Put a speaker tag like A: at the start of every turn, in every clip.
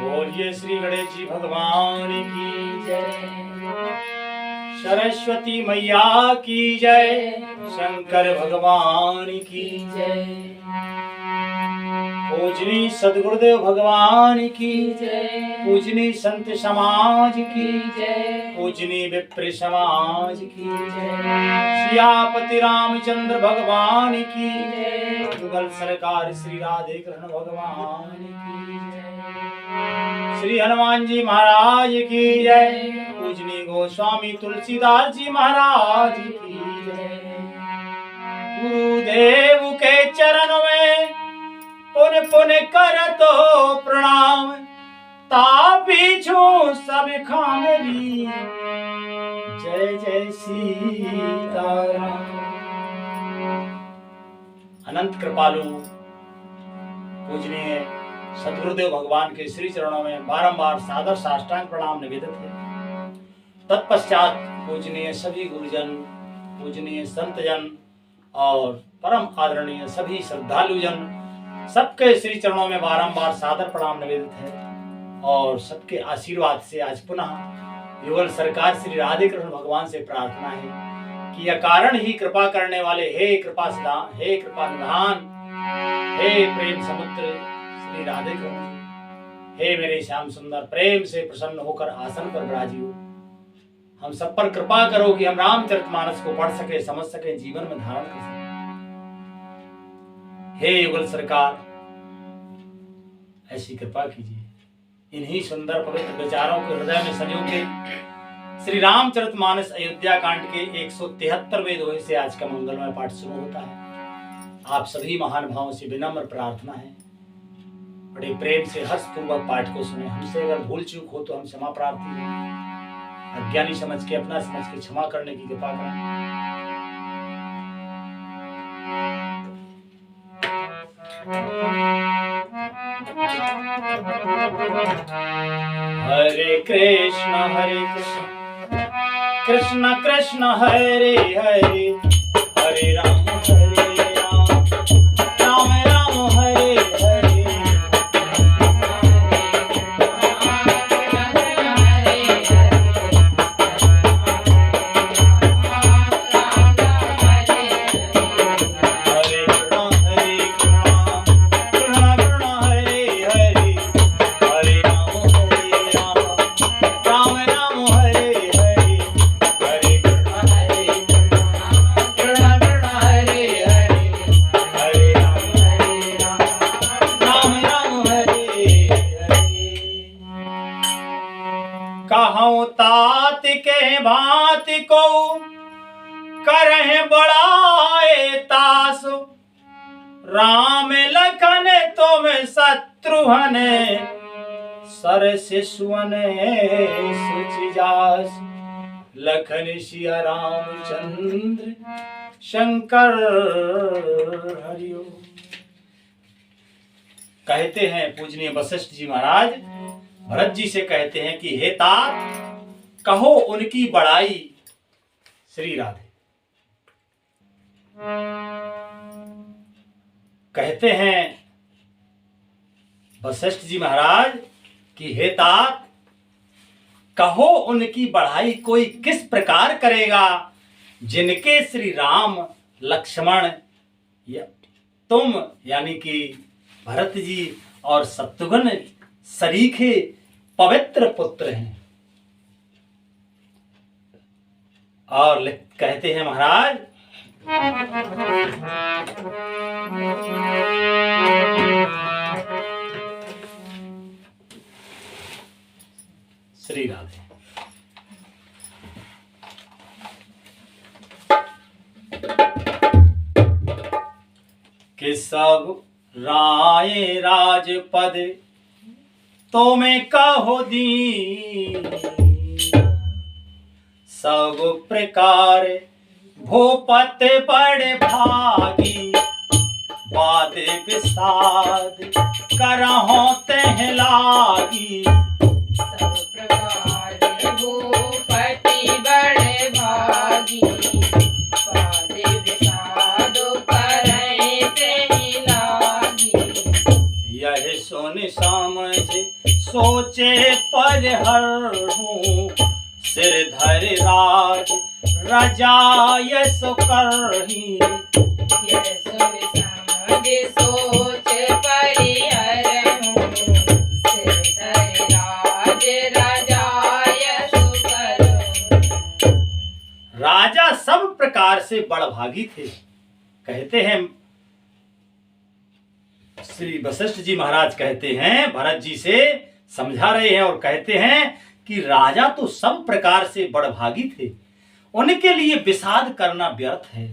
A: बोलिए श्री गणेश जी भगवान की जय, सरस्वती मैया की जय, शंकर भगवान की जय, पूजनी सदगुरुदेव भगवान की जय, पूजनी संत समाज की जय, पूजनी विप्र समाज की जय, सियापति रामचंद्र भगवान की जय, मुगल सरकार श्री राधे कृष्ण भगवान की जय, श्री हनुमान जी महाराज की जय, पूजनी गोस्वामी तुलसीदास जी महाराज की जय। गुरुदेव के चरण में पुन पुन कर तो प्रणाम, तापीछू सब खानरी, जय जय सीताराम। अनंत कृपालु पूजनीय सदगुरुदेव भगवान के श्री चरणों में बारंबार सादर साष्टांग प्रणाम निवेदित है। तत्पश्चात पूजनीय सभी गुरुजन, पूजनीय संतजन और परम आदरणीय सभी श्रद्धालुजन, सबके श्री चरणों में बारंबार सादर प्रणाम निवेदित है और सबके आशीर्वाद से आज पुनः युगल सरकार श्री राधे कृष्ण भगवान से प्रार्थना है कि अकारण ही कृपा करने वाले हे कृपा सिद्धांत, हे कृपा निधान, हे प्रेम समुद्र श्री राधे कृष्ण, हे मेरे श्याम सुंदर, प्रेम से प्रसन्न होकर आसन पर विराजियो। हम सब पर कृपा करो कि हम रामचरितमानस को पढ़ सके, समझ सके, जीवन में धारण कर सके। हे युगल सरकार, ऐसी कृपा कीजिए। इन्हीं सुंदर पवित्र विचारों के हृदय में संजो के श्री रामचरितमानस अयोध्या कांड के 173वें दोहे से आज का मंगलमय पाठ शुरू होता है। आप सभी महानुभावों से विनम्र प्रार्थना है, बड़े प्रेम से हर्ष पूर्वक पाठ को सुने। हमसे अगर भूल चूक हो तो हम क्षमा प्रार्थी हैं। अज्ञानी समझ के, अपना समझ के क्षमा करने की कृपा करें। हरे कृष्ण कृष्ण कृष्ण हरे हरे, हरे राम राम राम हरे हरे। कहूँ तात के भांत को करह बड़ाए तास, राम लखन तुम शत्रुघ्न, सर शिशुअन सुचि जास, लखन सिया रामचंद्र शंकर हरिओ। कहते हैं पूजनीय वशिष्ठ जी महाराज भरत जी से कहते हैं कि हे तात, कहो उनकी बड़ाई श्री राधे। कहते हैं वशिष्ठ जी महाराज कि हे तात, कहो उनकी बढ़ाई कोई किस प्रकार करेगा, जिनके श्री राम लक्ष्मण या तुम यानी कि भरत जी और शत्रुघ्न सरीखे पवित्र पुत्र हैं। और कहते हैं महाराज, श्री राधे। कि सब राय राजपद तो मैं कहो दी, सब प्रकार भूपत बड़े भागी, बाद विषाद करहो तह लागी।
B: सब प्रकार भूपति बड़े भागी, बाद विषाद करहि तहि लागी।
A: यह सुन समझ सोचे पर हर हूँ सिर धर राज रजाय सो करही।
B: यह सुन समझ सोच परिहर हूँ सिर धर राज रजाय सो करहूँ।
A: राजा सब प्रकार से बड़भागी थे। कहते हैं श्री वशिष्ठ जी महाराज कहते हैं, भरत जी से समझा रहे हैं और कहते हैं कि राजा तो सब प्रकार से बड़भागी थे, उनके लिए विषाद करना व्यर्थ है।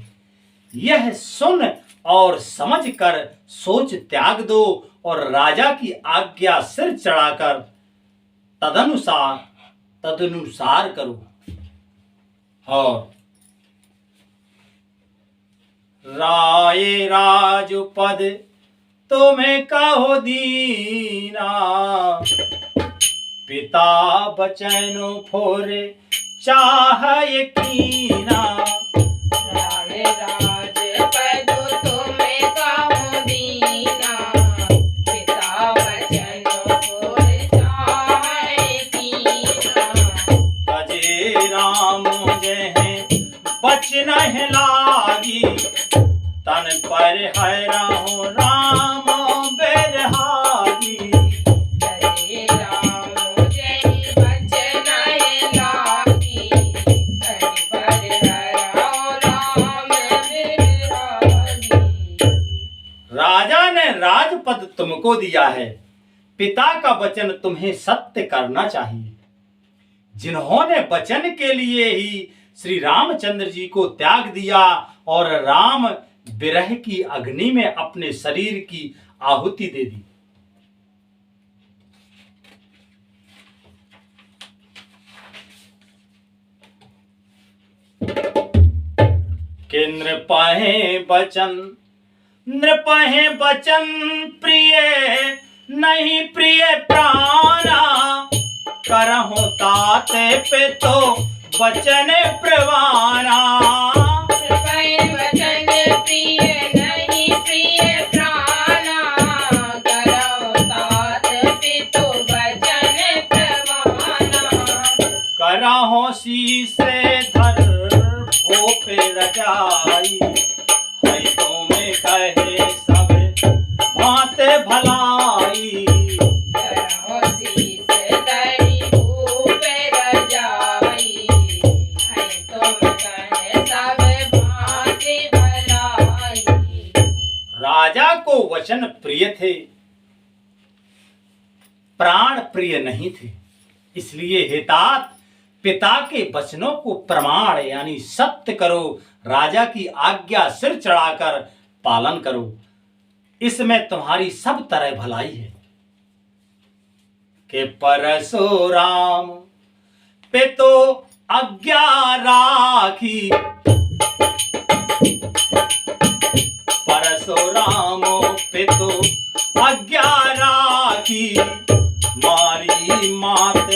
A: यह सुन और समझ कर सोच त्याग दो और राजा की आज्ञा सिर चढ़ाकर तदनुसार करो। और राय राजपद तुम्हें कहो दीना, पिता बचनो फोरे चाह यकीना।
B: राय राजपद तुम्हें कहो दीना, पिता वचन फोर चाह यकीना।
A: अजय राम जय बचन लागी, तन पर हैरा हो राम बेरहागी।
B: हरे राम जय बचन लागी, तन पर हैरा राम बेरहागी।
A: राजा ने राजपद तुमको दिया है, पिता का वचन तुम्हें सत्य करना चाहिए। जिन्होंने वचन के लिए ही श्री रामचंद्र जी को त्याग दिया और राम विरह की अग्नि में अपने शरीर की आहुति दे दी। कि नृपहे बचन प्रिय नहीं प्रिय प्राणा, करहु ताते पे तो बचन प्रवाना।
B: वचन प्रिय नहीं प्रिय प्राणा, करहु तात पितु वचन प्रवाना।
A: करहु शीस धर भोपे रजाई, है तुम्हें कहे सब भांत भलाई।
B: करहु शीस धरि भूप रजाई, है तुम कहे सब भांत भलाई।
A: राजा को वचन प्रिय थे, प्राण प्रिय नहीं थे। इसलिए हेतात पिता के वचनों को प्रमाण यानी सत्य करो, राजा की आज्ञा सिर चढ़ाकर पालन करो, इसमें तुम्हारी सब तरह भलाई है। कि परशुराम पितो आज्ञा राखी, परशुराम पितो आज्ञा राखी, मारी मात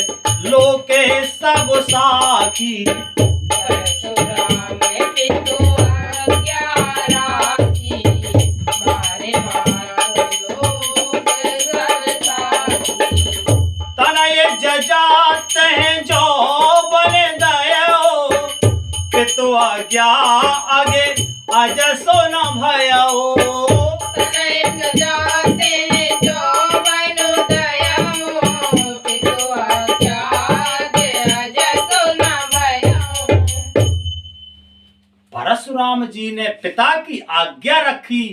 A: लोके सब साखी।
B: परशुराम पितु आज्ञा राखी, मारे मातो लोक सब साखी।
A: तनय जजात हैं जो बन दयो, पितु आज्ञा आगे अजसो न भयो।
B: तनय जजाते जो बन दयो, पितु आज्ञा आगे अजसो न भयो।
A: परशुराम जी ने पिता की आज्ञा रखी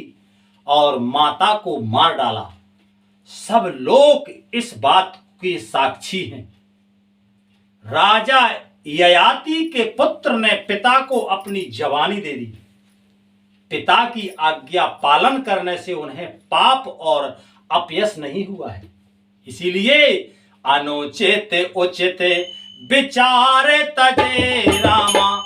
A: और माता को मार डाला। सब लोग इस बात के साक्षी हैं। राजा ययाति के पुत्र ने पिता को अपनी जवानी दे दी। पिता की आज्ञा पालन करने से उन्हें पाप और अपयश नहीं हुआ है। इसीलिए अनुचित उचित विचार तजे रामा,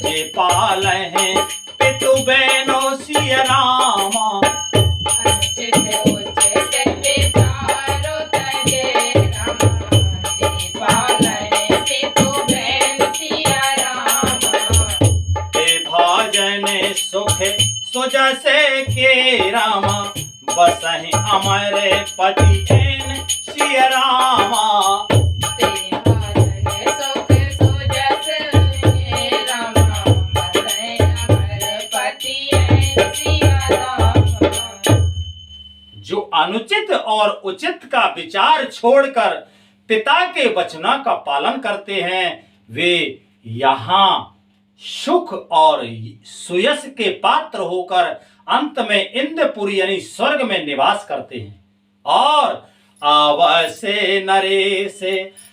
A: जे पाल हैं पितु बहनो सिय रामा।
B: अनुचित उचित विचारो तजे रामा, जे पालय पितु बहन सिया रामा।
A: ते भाजन सुख सुजसे के रामा, बसहि अमर पति एन सिय रामा।
B: ते भजन सुख सुजस उन्हें रामा, बसै अमरपति ऐन सिया रामा।
A: जो अनुचित और उचित का विचार छोड़कर पिता के वचनों का पालन करते हैं, वे यहाँ सुख और सुयश के पात्र होकर अंत में इंद्रपुरी यानी स्वर्ग में निवास करते हैं। और अवश्य नरे से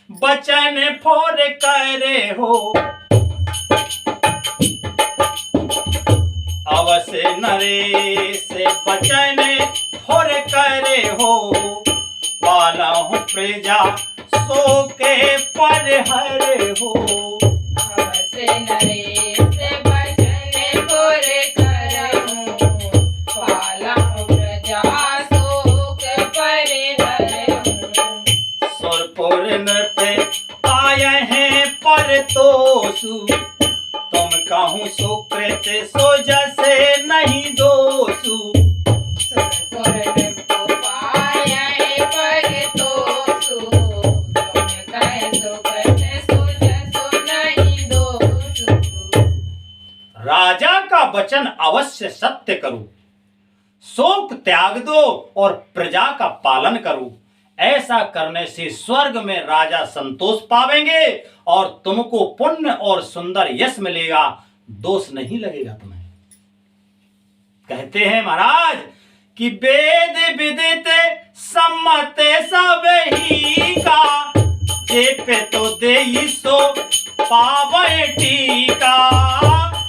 A: बचन फोर करे हो, अवश्य नरे से बचन फोर करे हो, पालहु प्रजा सो के पर हरे हो।
B: अवश्य नरे से बचन फोर करहूँ, पालहु प्रजा शोक परिहरहूँ।
A: सुरपुर नृप आए हैं पर तोसु, तुम कहूँ सुकृत सो जैसे नहीं दोसु।
B: सुरपुर नृप पायै पर तोसु, तुम कह सुकृत सुजसु नहीं दोसु।
A: राजा का वचन अवश्य सत्य करो, शोक त्याग दो और प्रजा का पालन करो। ऐसा करने से स्वर्ग में राजा संतोष पावेंगे और तुमको पुण्य और सुंदर यश मिलेगा, दोष नहीं लगेगा तुम्हें। कहते हैं महाराज कि वेद विदित सम्मत सब ही का, जे पे तो देई सो पावे टीका।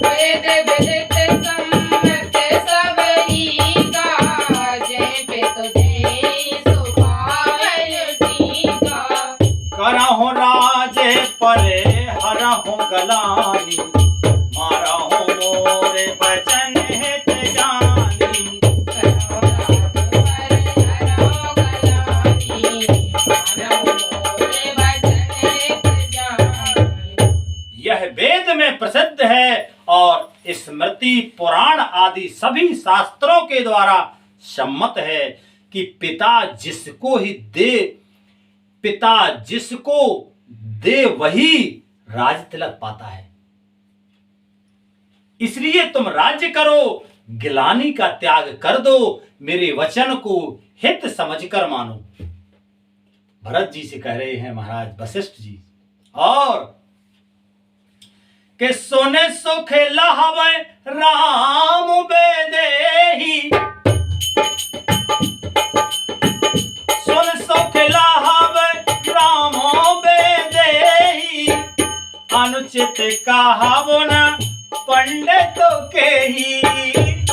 B: वेद विदित सम्मत सब ही का, जय पे तुझे सो पावै टीका।
A: करहु राजे परे हरहु गलानी, मारहु मोरे बचन हित जानी।
B: करो राज पर हरो गलानी, मानव मोरे वचन हित जानी।
A: यह वेद में प्रसिद्ध है और स्मृति पुराण आदि सभी शास्त्रों के द्वारा सम्मत है कि पिता जिसको दे वही राज तिलक पाता है। इसलिए तुम राज्य करो, गिलानी का त्याग कर दो, मेरे वचन को हित समझकर मानो। भरत जी से कह रहे हैं महाराज वशिष्ठ जी। और कि सोने सुख लहवे राम बेदेही, सुन सुख लहवे राम बेदेही, अनुचित कहावो न पंडित के ही।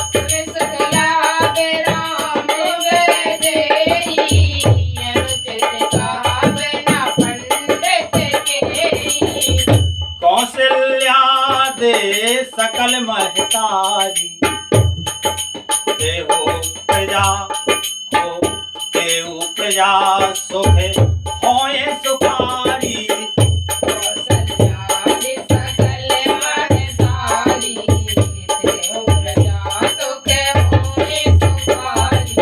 B: सुन सुख लागे राम बेदेही, अनुचित कहावे न पंडित केही।
A: कौशल्या दे सकल महतारी, देहो प्रजा हो देहु प्रजा सुखे होए सुखारी।
B: कौसल्यादि सकल महतारी, देहु प्रजा सुख होए सुखारी।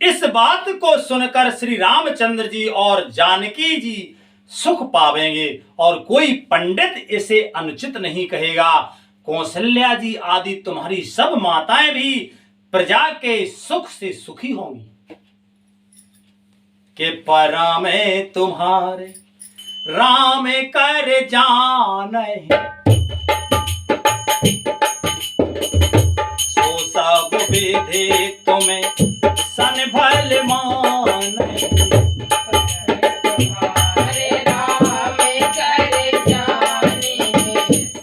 A: इस बात को सुनकर श्री रामचंद्र जी और जानकी जी सुख पावेंगे और कोई पंडित इसे अनुचित नहीं कहेगा। कौशल्या जी आदि तुम्हारी सब माताएं भी प्रजा के सुख से सुखी होंगी। के परामे तुम्हारे राम कर जाने, सो सब विधि तुम्हें सन भल माने।
B: तुम्हारे राम कर जाने,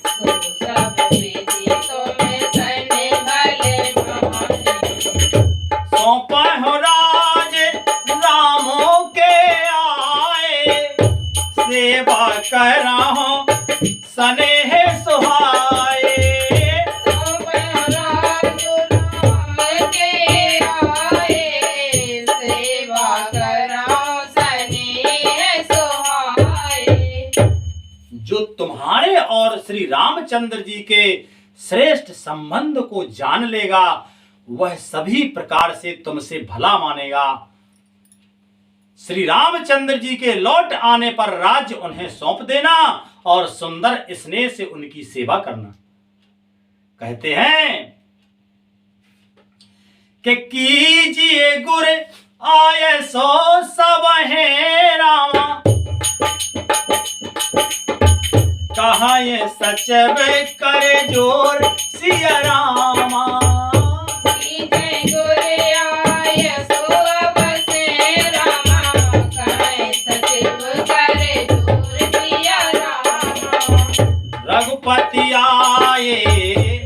B: सो सब विधि तुम्हें सन भले माने।
A: सौंपा हो राज रामों के आए, सेवा करा हो स्नेह सुहाए।
B: सौंपा राज राम के आए, सेवा कराओ स्नेह सुहाए।
A: जो तुम्हारे और श्री रामचंद्र जी के श्रेष्ठ संबंध को जान लेगा, वह सभी प्रकार से तुमसे भला मानेगा। श्री रामचंद्र जी के लौट आने पर राज्य उन्हें सौंप देना और सुंदर स्नेह से उनकी सेवा करना। कहते हैं कि कीजिए गुर आए सो सब है रामा, कहा ये सच करे जोर सिया रामा।
B: कीजिए गुर आए सो अब से रामा, कहे सचिव करे जोर सिया रामा।
A: रघुपति आए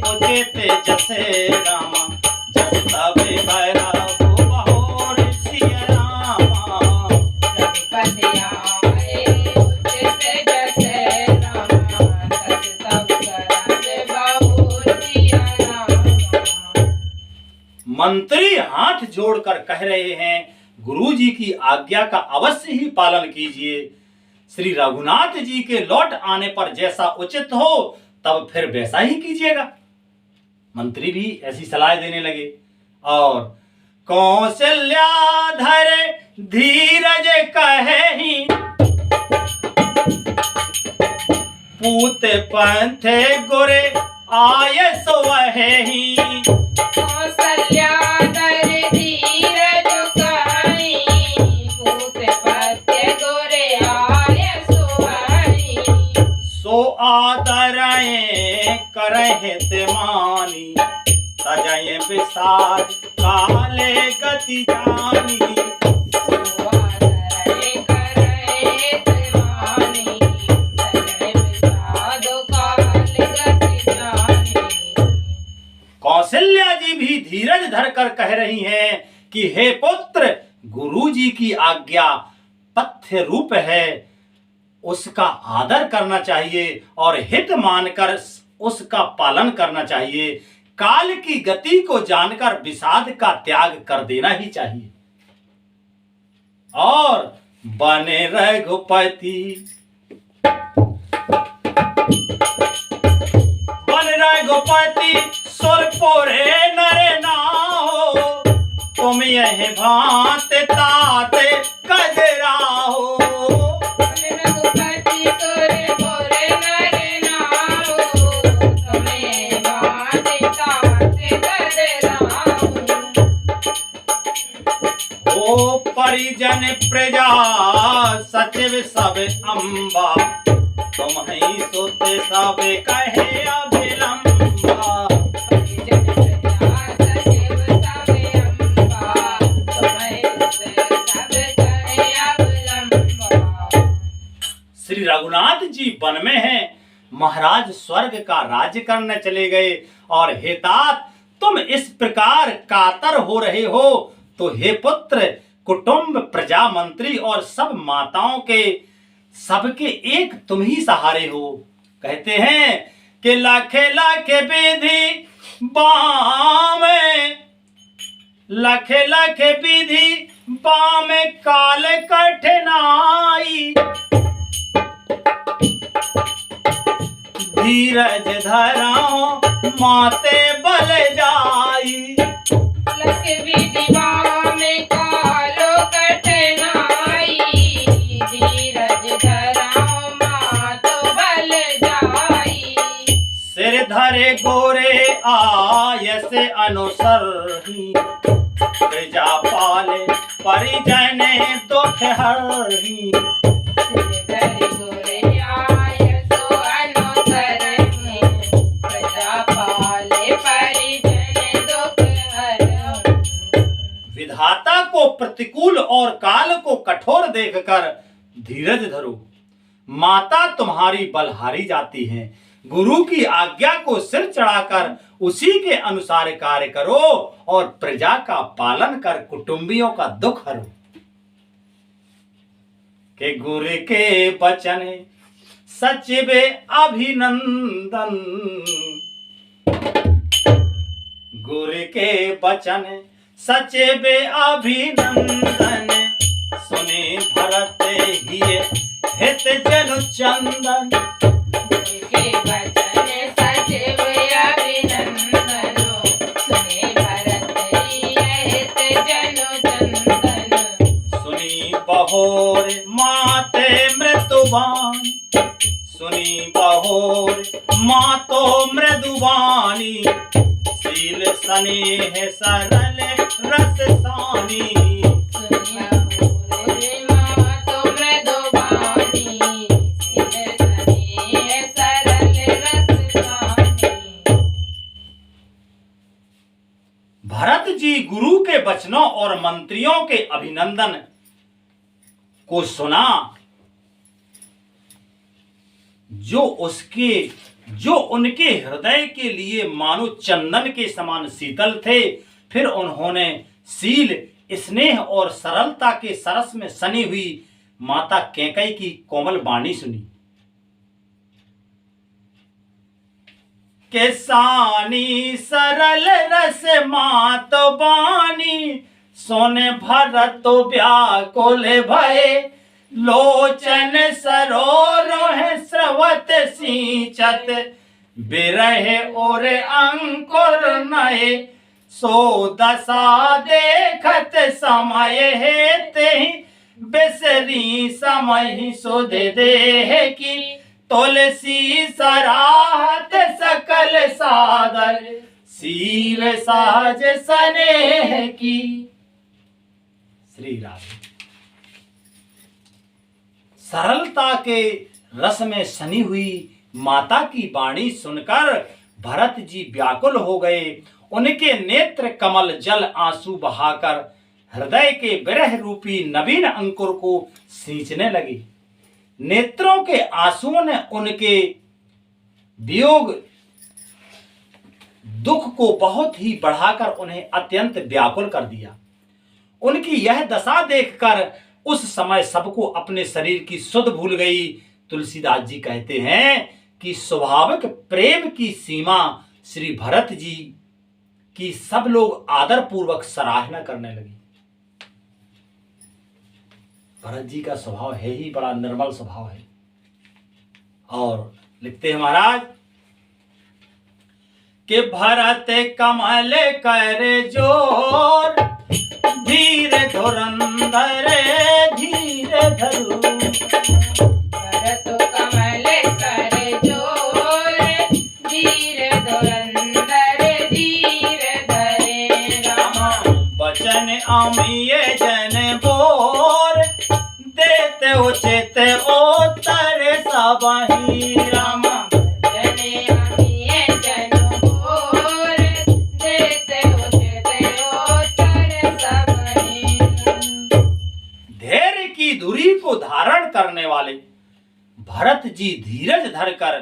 A: उचित जसे रामा, जस तब भैरा बहोर सिया रामा।
B: रघुपति आए उचित जसे रामा, तस तब करत बहुर सिया रामा।
A: मंत्री हाथ जोड़कर कह रहे हैं, गुरु जी की आज्ञा का अवश्य ही पालन कीजिए। श्री रघुनाथ जी के लौट आने पर जैसा उचित हो तब फिर वैसा ही कीजिएगा। मंत्री भी ऐसी सलाह देने लगे। और कौशल्याधर धीरज कहे, पूत पंथे गुरे आय सोवहि।
B: कौशल्याधर धीरज कहि, पूत पत्य गुरे आय सोवहि।
A: सो आदरए करहि ते मानी, सजय विषाद काले गति जानी।
B: सो आदरए करहि ते मानी, सजय विषाद काल गति जानी।
A: कौशल्या जी भी धीरज धरकर कह रही हैं कि हे पुत्र, गुरु जी की आज्ञा पथ्य रूप है, उसका आदर करना चाहिए और हित मानकर उसका पालन करना चाहिए। काल की गति को जानकर विषाद का त्याग कर देना ही चाहिए। और बने रघुपति, बन रघुपति सुरपुरे नर नाहो, तुम यह भांत तात कजराहो।
B: रघुपति सुरपुर नर नाहो, तुम्हें बात तात कजराहो।
A: ओ परिजन प्रजा सचिव सब अम्बा, तुम ही सुत सब कहे अभिलंबा।
B: परिजन प्रजा सचिव सब अम्बा, तुम्हें सब कहे अवलंबा।
A: श्री रघुनाथ जी वन में हैं, महाराज स्वर्ग का राज्य करने चले गए। और हे तात, तुम इस प्रकार कातर हो रहे हो तो हे पुत्र, कुटुंब प्रजा मंत्री और सब माताओं के सबके एक तुम ही सहारे हो। कहते हैं कि लाखे लाखे विधि बामे, लाखे लाखे विधि बामे काल कठिनाई। धीरज धराओ माते बल जाई।
B: लख विधिवा में कालो कठिनाई, धीरज धराओ मातो बल जाई।
A: सिर धरे गोरे आयस अनुसर ही, प्रजा पाले परिजन दुख हरही।
B: सिर गोरे आय सो अनुसरहि, प्रजा पाले परिजन दुख हरहि।
A: विधाता को प्रतिकूल और काल को कठोर देखकर धीरज धरो। माता तुम्हारी बलहारी जाती हैं। गुरु की आज्ञा को सिर चढ़ाकर उसी के अनुसार कार्य करो और प्रजा का पालन कर कुटुंबियों का दुख हरो। के गुरु के वचन सचिव अभिनंदन, गुरु के वचन सचिव अभिनंदन। सुने भरत हिय हित जनु चंदन।
B: के वचन सचिव अभिनंदनो, सुने भरत हित जनु चंदन।
A: सुनी बहोर माते मृदुबान, सुनी बहोर मातो मृदुबानी, शील स्नेह सरल रस सानी।
B: सुनिया बोले माँ तो मृदुबानी, शील स्नेह सरल रस सानी।
A: भरत जी गुरु के वचनों और मंत्रियों के अभिनंदन को सुना, जो उनके हृदय के लिए मानो चंदन के समान शीतल थे। फिर उन्होंने शील स्नेह और सरलता के सरस में सनी हुई माता कैकेयी की कोमल वाणी सुनी। के सानी सरल रस मात बानी, सोने भरत व्याकुल भये, लोचन सरोरोह स्रवत सिंचत, बिरह और अंकुर नये, सो दशा देखत समय हेते, बिसरी समय सुध देह की, तुलसी सराहत सकल सादर, सील सहज स्नेह की। श्री राधे। सरलता के रस में सनी हुई माता की वाणी सुनकर भरत जी व्याकुल हो गए। उनके नेत्र कमल जल आंसू बहाकर हृदय के विरह रूपी नवीन अंकुर को सींचने लगे। नेत्रों के आंसुओं ने उनके वियोग दुख को बहुत ही बढ़ाकर उन्हें अत्यंत व्याकुल कर दिया। उनकी यह दशा देखकर उस समय सबको अपने शरीर की सुध भूल गई। तुलसीदास जी कहते हैं कि स्वाभाविक प्रेम की सीमा श्री भरत जी की सब लोग आदर पूर्वक सराहना करने लगे। भरत जी का स्वभाव है ही बड़ा निर्मल स्वभाव है। और लिखते हैं महाराज कि भरत कमल कर जोर, धीर धुरंधर धीर धरू।
B: भरत कमल कर जोर, धीर धुरंधर धीर धरे। राम
A: वचन अमीय जन बोर, देते उचित उत्तर सबहि। राम
B: जने अमीय जन बोर, देते उचित उत्तर सबहि।
A: धैर्य की धुरी को धारण करने वाले भरत जी धीरज धरकर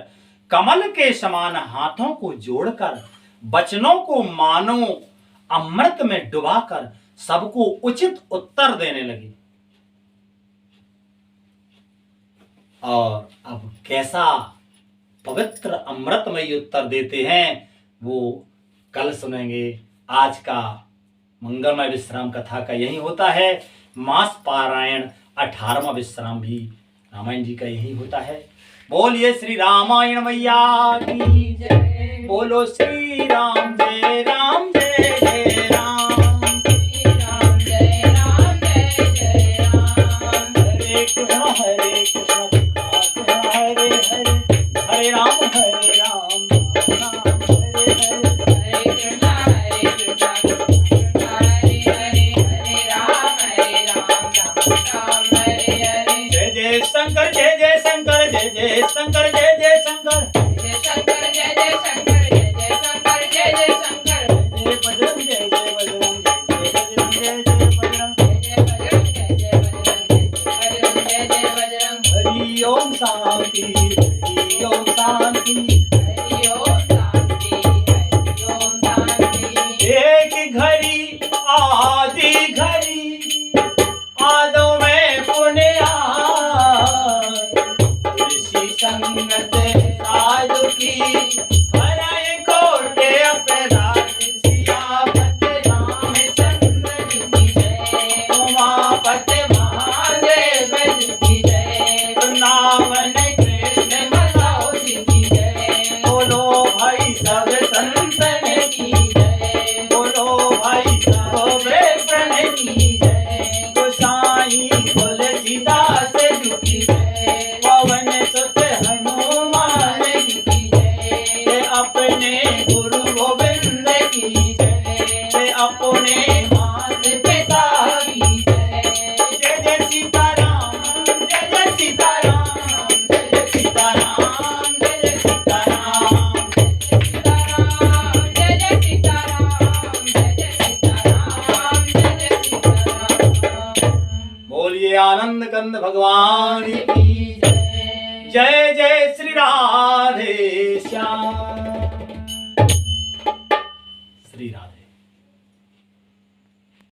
A: कमल के समान हाथों को जोड़कर वचनों को मानो अमृत में डुबाकर सबको उचित उत्तर देने लगे। और अब कैसा पवित्र अमृतमय उत्तर देते हैं वो कल सुनेंगे। आज का मंगलमय विश्राम कथा का यही होता है। मास पारायण 18वां विश्राम भी रामायण जी का यही होता है। बोलिए श्री रामायण मैया की जय। बोलो श्री राम जय राम जय जय राम।
B: श्री राम जय राम जय जय राम।
A: हरे कृष्ण कृष्ण हरे हरे, हरे राम राम हरे हरे।
B: हरे कृष्णा कृष्णा हरे हरे, हरे राम राम हरे हरे।
A: जय जय शंकर जय जय शंकर जय जय शंकर जय जय शंकर।
B: जय शंकर जय जय शंकर जय जय शंकर जय जय शंकर।
A: जय बजरंग जय जय बजरंग जय जय बजरंग।
B: जय जय बजरंग जय जय बजरंग जय जय बजरंग जय जय बजरंग।
A: हरि सीता से झुकी जय, पवन सुत हनुमान जी की जय, अपने गुरु गोविंद की जय, अपने मात पिता की जय। जय जय सीताराम, जय जय सीताराम, जय जय सीताराम, जय जय सीताराम।
B: सीताराम जय जय सीताराम जय जय सीताराम जय जय सीताराम।
A: बोलिए आनंद कंद भगवान की जय। जय जय श्री राधे श्याम। श्री राधे।